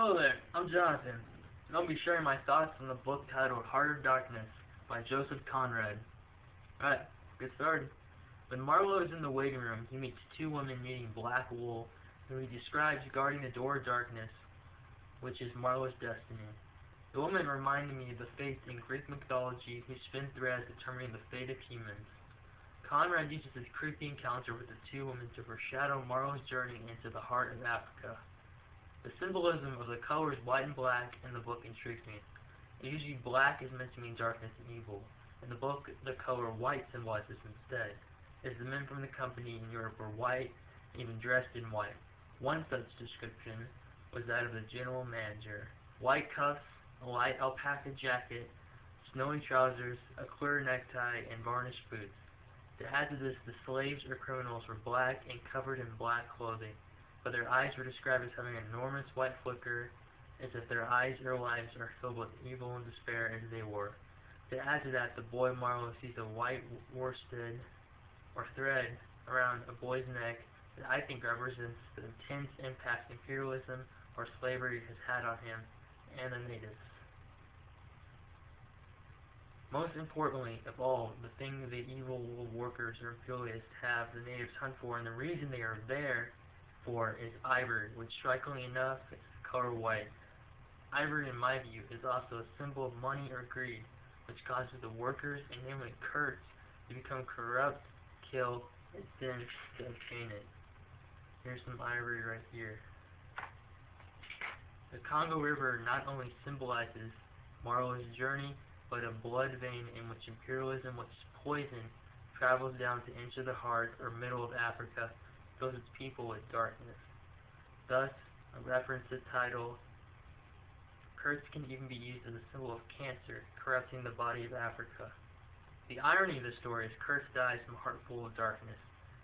Hello there, I'm Jonathan, and I'll be sharing my thoughts on the book titled Heart of Darkness by Joseph Conrad. Alright, get started. When Marlowe is in the waiting room, he meets two women knitting black wool, who he describes guarding the door of darkness, which is Marlowe's destiny. The women reminded me of the faith in Greek mythology whose spin threads determining the fate of humans. Conrad uses his creepy encounter with the two women to foreshadow Marlowe's journey into the heart of Africa. The symbolism of the colors white and black in the book intrigues me. Usually black is meant to mean darkness and evil. In the book, the color white symbolizes instead, as the men from the company in Europe were white, even dressed in white. One such description was that of the general manager. White cuffs, a light alpaca jacket, snowy trousers, a clear necktie, and varnished boots. To add to this, the slaves or criminals were black and covered in black clothing, but their eyes were described as having an enormous white flicker, as if their eyes or lives are filled with evil and despair as they were. To add to that, the boy Marlowe sees a white worsted or thread around a boy's neck that I think represents the intense impact imperialism or slavery has had on him and the natives. Most importantly of all, the thing the evil workers or imperialists have the natives hunt for, and the reason they are there for, is ivory, which strikingly enough is the color white. Ivory, in my view, is also a symbol of money or greed, which causes the workers, and namely Kurtz, to become corrupt, kill, and then to obtain it. Here's some ivory right here. The Congo River not only symbolizes Marlowe's journey, but a blood vein in which imperialism, which is poison, travels down to enter the heart or middle of Africa, fills its people with darkness. Thus, a reference to the title, Kurtz can even be used as a symbol of cancer, corrupting the body of Africa. The irony of the story is Kurtz dies from a heart full of darkness.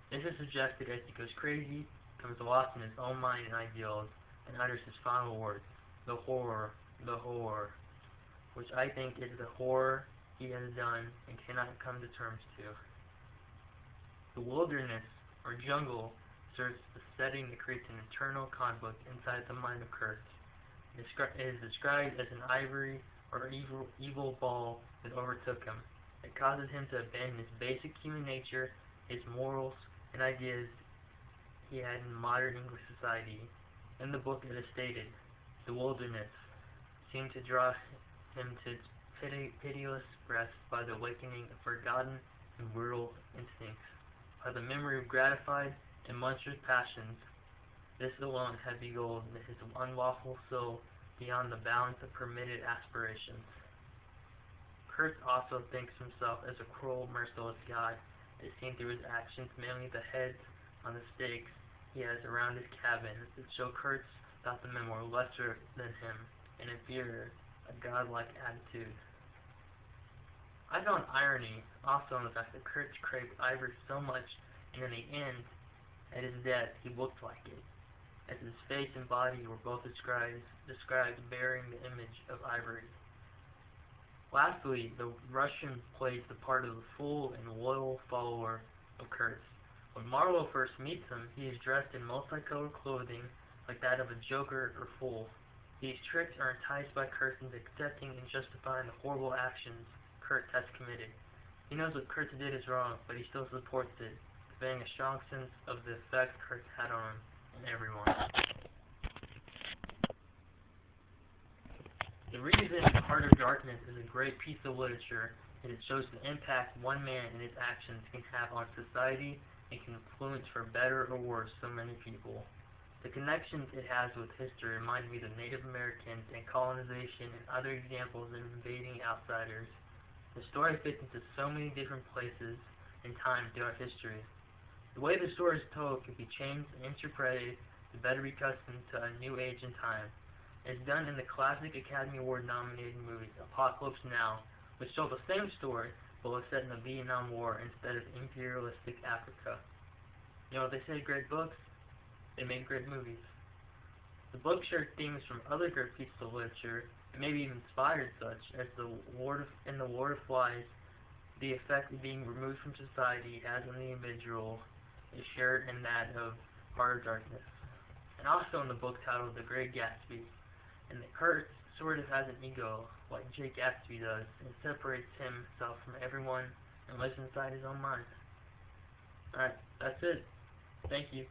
This is suggested as he goes crazy, becomes lost in his own mind and ideals, and utters his final words, the horror, which I think is the horror he has done and cannot come to terms to. The wilderness, or jungle, serves the setting that creates an internal conflict inside the mind of Kurtz. It is described as an ivory or evil ball that overtook him. It causes him to abandon his basic human nature, his morals, and ideas he had in modern English society. In the book it is stated, the wilderness seemed to draw him to its pitiless breast by the awakening of forgotten and brutal instincts, by the memory of gratified and monstrous passions. This alone had beguiled his unlawful soul beyond the bounds of permitted aspirations. Kurtz also thinks himself as a cruel, merciless God, as seen through his actions, mainly the heads on the stakes he has around his cabin, that show Kurtz thought the men were lesser than him and inferior, a godlike attitude. I found irony also in the fact that Kurtz craved ivory so much, and in the end, at his death, he looked like it, as his face and body were both described bearing the image of ivory. Lastly, the Russian plays the part of the full and loyal follower of Kurtz. When Marlowe first meets him, he is dressed in multicolored clothing like that of a joker or fool. These tricks are enticed by Kurtz into accepting and justifying the horrible actions Kurtz has committed. He knows what Kurtz did is wrong, but he still supports it, conveying a strong sense of the effect Kurtz had on him and everyone. The reason Heart of Darkness is a great piece of literature is it shows the impact one man and his actions can have on society and can influence for better or worse so many people. The connections it has with history remind me of Native Americans and colonization and other examples of invading outsiders. The story fits into so many different places and times throughout history. The way the story is told can be changed and interpreted to better be accustomed to a new age and time. It's done in the classic Academy Award-nominated movie Apocalypse Now, which told the same story but was set in the Vietnam War instead of imperialistic Africa. You know, they say great books, they make great movies. The book shared themes from other great pieces of literature, and maybe even inspired such, as The Lord of Flies. The effect of being removed from society as an individual is shared in that of Heart of Darkness. And also in the book titled The Great Gatsby. Kurt sort of has an ego, like Jake Gatsby does, and separates himself from everyone and lives inside his own mind. Alright, that's it. Thank you.